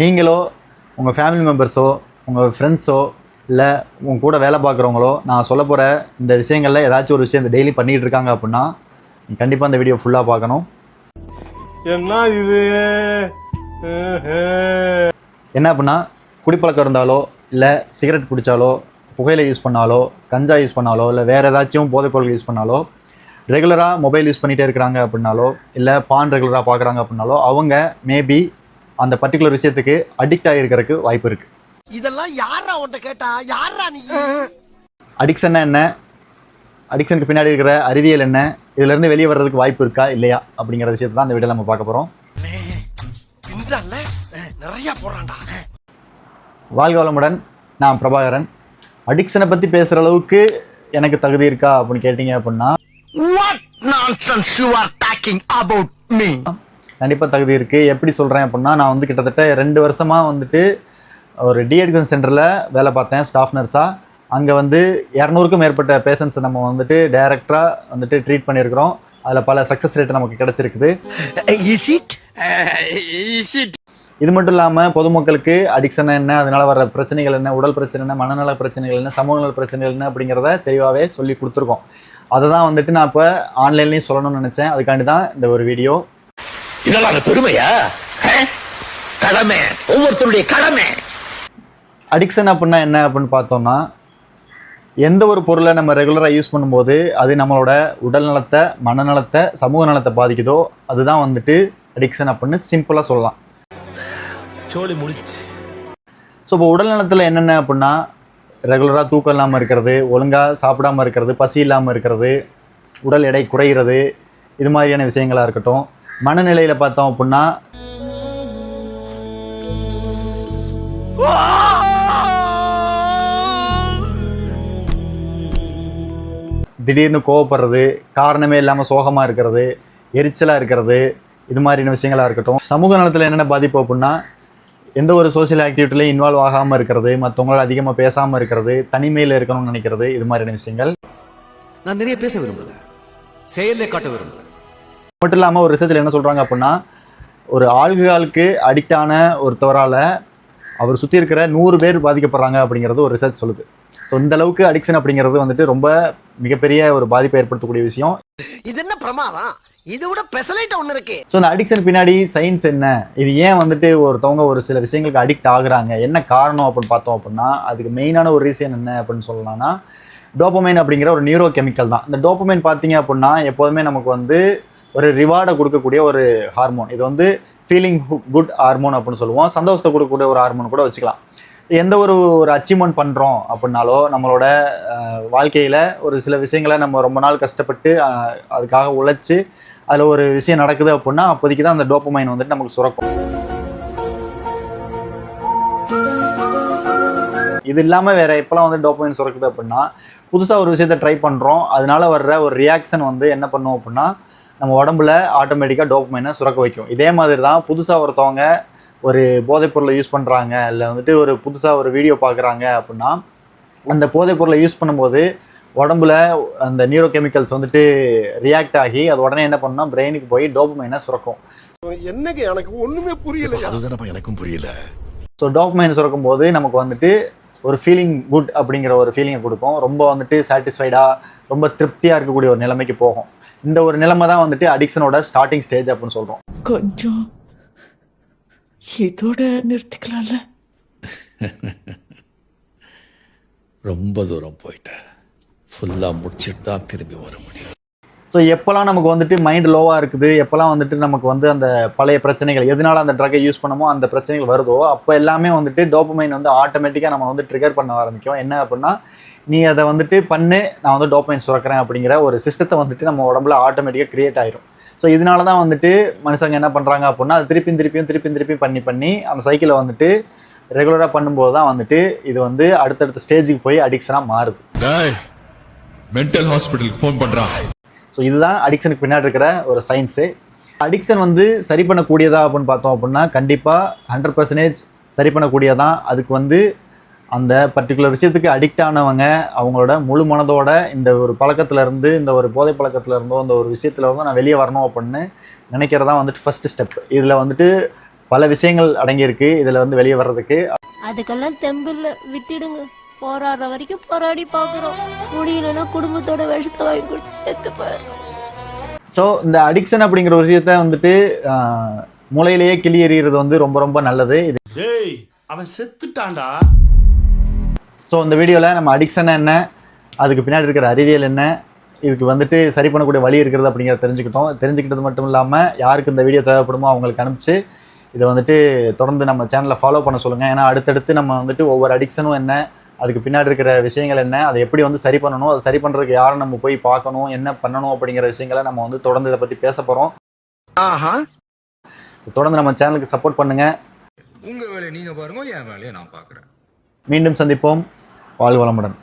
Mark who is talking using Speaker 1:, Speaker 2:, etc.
Speaker 1: நீங்களோ உங்கள் ஃபேமிலி மெம்பர்ஸோ உங்கள் ஃப்ரெண்ட்ஸோ இல்லை உங்கள் கூட வேலை பார்க்குறவங்களோ நான் சொல்ல போகிற இந்த விஷயங்களில் ஏதாச்சும் ஒரு விஷயம் இந்த டெய்லி பண்ணிகிட்டு இருக்காங்க அப்படின்னா நீங்கள் கண்டிப்பாக இந்த வீடியோ ஃபுல்லாக பார்க்கணும். என்ன அப்படின்னா குடிப்பழக்கம் இருந்தாலோ இல்லை சிகரெட் குடித்தாலோ புகையிலை யூஸ் பண்ணாலோ கஞ்சா யூஸ் பண்ணாலோ இல்லை வேறு ஏதாச்சும் போதைப்பொருள் யூஸ் பண்ணாலோ ரெகுலராக மொபைல் யூஸ் பண்ணிகிட்டே இருக்கிறாங்க அப்படின்னாலோ இல்லை பான் ரெகுலராக பார்க்குறாங்க அப்படின்னாலோ அவங்க மேபி அந்த பர்டிகுலர் விஷயத்துக்கு அடிக்ட் ஆகிருக்கிறதுக்கு வாய்ப்பு இருக்குது.
Speaker 2: இதெல்லாம் யாரா உன்கிட்ட கேட்டா யாரா நீ?
Speaker 1: அடிக்ஷன்னா என்ன, அடிக்ஷனுக்கு பின்னாடி இருக்கிற அறிவியல் என்ன, இதுலேருந்து வெளியே வர்றதுக்கு வாய்ப்பு இருக்கா இல்லையா அப்படிங்கிற விஷயத்தை தான் இந்த வீடியோவில் நம்ம பார்க்க போகிறோம்.
Speaker 2: நிறைய போறான்டா.
Speaker 1: வாழ்க வளமுடன். நான் பிரபாகரன். அடிக்ஷனை பற்றி பேசுகிற அளவுக்கு எனக்கு தகுதி இருக்கா அப்படின்னு கேட்டிங்க அப்படின்னா கண்டிப்பாக தகுதி இருக்குது. எப்படி சொல்கிறேன் அப்படின்னா நான் வந்து கிட்டத்தட்ட 2 வருஷமாக வந்துட்டு ஒரு டிஅடிக்ஷன் சென்டரில் வேலை பார்த்தேன் ஸ்டாஃப் நர்ஸாக. அங்கே வந்து 200க்கும் மேற்பட்ட பேஷண்ட்ஸை நம்ம வந்துட்டு டைரக்டாக வந்துட்டு ட்ரீட் பண்ணியிருக்கிறோம். அதில் பல சக்ஸஸ் ரேட் நமக்கு கிடச்சிருக்குது. இது மட்டும் இல்லாமல் பொதுமக்களுக்கு அடிக்ஷன் என்ன, அதனால் வர பிரச்சனைகள் என்ன, உடல் பிரச்சனை என்ன, மனநல பிரச்சனைகள் என்ன, சமூக நல பிரச்சனைகள் என்ன அப்படிங்கிறத தெளிவாகவே சொல்லி கொடுத்துருக்கோம். அதை தான் வந்துட்டு நான் இப்போ ஆன்லைன்லேயும் சொல்லணும்னு நினச்சேன். அதுக்காண்டி தான் இந்த ஒரு வீடியோ.
Speaker 2: இதெல்லாம் பெருமையா? கடமை, ஒவ்வொருத்தருடைய கடமை.
Speaker 1: அடிக்ஷன் அப்படின்னா என்ன அப்படின்னு பார்த்தோம்னா எந்த ஒரு பொருளை நம்ம ரெகுலராக யூஸ் பண்ணும்போது அது நம்மளோட உடல் நலத்தை, மனநலத்தை, சமூக நலத்தை பாதிக்குதோ அதுதான் வந்துட்டு அடிக்ஷன் அப்படின்னு சிம்பிளாக சொல்லலாம். ஸோ இப்போ உடல் நலத்தில் என்னென்ன அப்படின்னா ரெகுலராக தூக்கம் இல்லாமல் இருக்கிறது, ஒழுங்காக சாப்பிடாமல் இருக்கிறது, பசி இல்லாமல் இருக்கிறது, உடல் எடை குறைகிறது, இது மாதிரியான விஷயங்களாக இருக்கட்டும். மனநிலையில் பார்த்தோம் அப்படின்னா திடீர்னு கோவப்படுறது, காரணமே இல்லாமல் சோகமாக இருக்கிறது, எரிச்சலாக இருக்கிறது, இது மாதிரியான விஷயங்களாக இருக்கட்டும். சமூக நலத்தில் என்னென்ன பாதிப்பு அப்படின்னா எந்த ஒரு சோஷியல் ஆக்டிவிட்டிலையும் இன்வால்வ் ஆகாமல் இருக்கிறது, மற்றவங்களால் அதிகமாக பேசாமல் இருக்கிறது, தனிமையில் இருக்கணும்னு நினைக்கிறது, இது மாதிரியான விஷயங்கள்.
Speaker 2: நான் நிறைய பேச விரும்புகிறேன், செயலே காட்ட விரும்புகிறேன்.
Speaker 1: மட்டும் இல்லாமல் ஒரு ரிசர்ச்சில் என்ன சொல்கிறாங்க அப்படின்னா ஒரு ஆல்கஹாலுக்கு அடிக்ட் ஆன ஒருத்தவரால் அவர் சுற்றி இருக்கிற 100 பேர் பாதிக்கப்படுறாங்க அப்படிங்கிறது ஒரு ரிசர்ச் சொல்லுது. ஸோ இந்த அளவுக்கு அடிக்ஷன் அப்படிங்கிறது வந்துட்டு ரொம்ப மிகப்பெரிய ஒரு பாதிப்பை ஏற்படுத்தக்கூடிய விஷயம்.
Speaker 2: இது என்ன பிரமாதம், இது விட பெசலைட் ஒன்று இருக்கு.
Speaker 1: ஸோ இந்த அடிக்ஷன் பின்னாடி சயின்ஸ் என்ன, இது ஏன் வந்துட்டு ஒருத்தவங்க ஒரு சில விஷயங்களுக்கு அடிக்ட் ஆகுறாங்க, என்ன காரணம் அப்படின்னு பார்த்தோம் அப்படின்னா அதுக்கு மெயினான ஒரு ரீசன் என்ன அப்படின்னு சொல்லலாம்னா டோபமைன் அப்படிங்கிற ஒரு நியூரோ கெமிக்கல் தான். இந்த டோபமைன் பார்த்தீங்க அப்படின்னா எப்போதுமே நமக்கு வந்து ஒரு ரிவார்டை கொடுக்கக்கூடிய ஒரு ஹார்மோன். இது வந்து ஃபீலிங் குட் ஹார்மோன் அப்படின்னு சொல்லுவோம். சந்தோஷத்தை கொடுக்கக்கூடிய ஒரு ஹார்மோன் கூட வச்சுக்கலாம். எந்த ஒரு அச்சீவ்மெண்ட் பண்ணுறோம் அப்படின்னாலோ நம்மளோட வாழ்க்கையில் ஒரு சில விஷயங்களை நம்ம ரொம்ப நாள் கஷ்டப்பட்டு அதுக்காக உழைச்சி அதில் ஒரு விஷயம் நடக்குது அப்படின்னா அப்போதைக்கு தான் அந்த டோபமைன் வந்துட்டு நமக்கு சுரக்கும். இது இல்லாமல் வேறு எப்போல்லாம் வந்து டோபமைன் சுரக்குது அப்படின்னா புதுசாக ஒரு விஷயத்தை ட்ரை பண்ணுறோம், அதனால வர்ற ஒரு ரியாக்ஷன் வந்து என்ன பண்ணும் அப்படின்னா நம்ம உடம்புல ஆட்டோமேட்டிக்காக டோபமைனை சுரக்க வைக்கும். இதே மாதிரி தான் புதுசாக ஒருத்தவங்க ஒரு போதைப்பொருளை யூஸ் பண்ணுறாங்க, இல்லை வந்துட்டு ஒரு புதுசாக ஒரு வீடியோ பார்க்குறாங்க அப்படின்னா அந்த போதைப்பொருளை யூஸ் பண்ணும்போது உடம்புல அந்த நியூரோ கெமிக்கல்ஸ் வந்துட்டு ரியாக்ட் ஆகி அது உடனே என்ன பண்ணா பிரெயினுக்கு போய் டோபமைனை சுரக்கும்.
Speaker 2: என்னங்க எனக்கு ஒன்றுமே புரியல. அதுதானப்பா எனக்கும் புரியல.
Speaker 1: ஸோ டோபமைன் சுரக்கும் போது நமக்கு வந்துட்டு ஒரு ஃபீலிங் குட் அப்படிங்கிற ஒரு ஃபீலிங்கை கொடுக்கும். ரொம்ப வந்துட்டு சாட்டிஸ்ஃபைடாக ரொம்ப திருப்தியாக இருக்கக்கூடிய ஒரு நிலைமைக்கு போகும். இந்த ஒரு நிலைமை தான் வந்துட்டு அடிக்ஷனோட ஸ்டார்டிங் ஸ்டேஜ் அப்படின்னு சொல்கிறோம்.
Speaker 3: கொஞ்சம் இதோட நிறுத்திக்கலாம்ல.
Speaker 4: ரொம்ப தூரம் போயிட்டேன், ஃபுல்லாக முடிச்சுட்டு தான் திரும்பி வர முடியும்.
Speaker 1: ஸோ எப்போல்லாம் நமக்கு வந்துட்டு மைண்ட் லோவாக இருக்குது, எப்போல்லாம் வந்துட்டு நமக்கு வந்து அந்த பழைய பிரச்சனைகள் எதனால அந்த ட்ரக்கை யூஸ் பண்ணமோ அந்த பிரச்சனைகள் வருதோ அப்போ எல்லாமே வந்துட்டு டோபமைன் வந்து ஆட்டோமேட்டிக்காக நம்ம வந்து ட்ரிகர் பண்ண ஆரம்பிக்கும். என்ன அப்படின்னா நீ அதை வந்துட்டு பண்ணு, நான் வந்து டோபமைன் சுரக்கிறேன் அப்படிங்கிற ஒரு சிஸ்டத்தை வந்துட்டு நம்ம உடம்புல ஆட்டோமேட்டிக்காக க்ரியேட் ஆயிடும். ஸோ இதனால தான் வந்துட்டு மனுஷங்க என்ன பண்ணுறாங்க அப்படின்னா அது திருப்பி பண்ணி அந்த சைக்கிளை வந்துட்டு ரெகுலராக பண்ணும்போது தான் வந்துட்டு இது வந்து அடுத்தடுத்த ஸ்டேஜுக்கு போய் அடிக்ஷனாக மாறுது.
Speaker 5: மென்டல் ஹாஸ்பிட்டலுக்கு ஃபோன் பண்ணுறான்.
Speaker 1: ஸோ இதுதான் அடிக்ஷனுக்கு பின்னாடி இருக்கிற ஒரு சயின்ஸு. அடிக்ஷன் வந்து சரி பண்ணக்கூடியதா அப்படின்னு பார்த்தோம் அப்படின்னா கண்டிப்பாக 100% சரி பண்ணக்கூடியதான். அதுக்கு வந்து அந்த பர்டிகுலர் விஷயத்துக்கு அடிக்ட் ஆனவங்க அவங்களோட முழு மனதோட இந்த ஒரு பழக்கத்துலேருந்து, இந்த ஒரு போதை பழக்கத்தில் இருந்தோ இந்த ஒரு விஷயத்தில் வந்து நான் வெளியே வரணும் அப்படின்னு நினைக்கிறதா வந்துட்டு ஃபஸ்ட்டு ஸ்டெப். இதில் வந்துட்டு பல விஷயங்கள் அடங்கியிருக்கு இதில் வந்து வெளியே வர்றதுக்கு.
Speaker 3: அதுக்கெல்லாம் தெம்பில்ல, விட்டுடுங்க. போராடுற வரைக்கும் போராடி பாக்குறோம், முடியலன்னா குடும்பத்தோட விஷத்தை வாங்கி குடிச்சு செத்து போயிடும்.
Speaker 1: ஸோ இந்த அடிக்ஷன் அப்படிங்கிற ஒரு விஷயத்த வந்துட்டு மூளையிலேயே கிளி எறிகிறது வந்து ரொம்ப ரொம்ப நல்லது. இது
Speaker 6: டேய் அவன் செத்துட்டான்டா.
Speaker 1: ஸோ இந்த வீடியோவில் நம்ம அடிக்ஷன் என்ன, அதுக்கு பின்னாடி இருக்கிற அறிவியல் என்ன, இதுக்கு வந்துட்டு சரி பண்ணக்கூடிய வழி இருக்கிறது அப்படிங்கிறத தெரிஞ்சுக்கிட்டது மட்டும் இல்லாமல் யாருக்கு இந்த வீடியோ தேவைப்படுமோ அவங்களுக்கு அனுப்பிச்சு இதை வந்துட்டு தொடர்ந்து நம்ம சேனலில் ஃபாலோ பண்ண சொல்லுங்கள். ஏன்னா அடுத்தடுத்து நம்ம வந்துட்டு ஒவ்வொரு அடிக்ஷனும் என்ன, அதுக்கு பின்னாடி இருக்கிற விஷயங்கள் என்ன, அதை எப்படி வந்து சரி பண்ணணும், அதை சரி பண்ணுறதுக்கு யாரை நம்ம போய் பார்க்கணும், என்ன பண்ணணும் அப்படிங்கிற விஷயங்களை நம்ம வந்து தொடர்ந்து இதை பற்றி பேச போகிறோம். தொடர்ந்து நம்ம சேனலுக்கு சப்போர்ட் பண்ணுங்கள்.
Speaker 5: உங்க வேலையை நீங்க பாருங்க, என் வேலையை நான் பாக்குறேன்.
Speaker 1: மீண்டும் சந்திப்போம். வாழ்க வளமுடன்.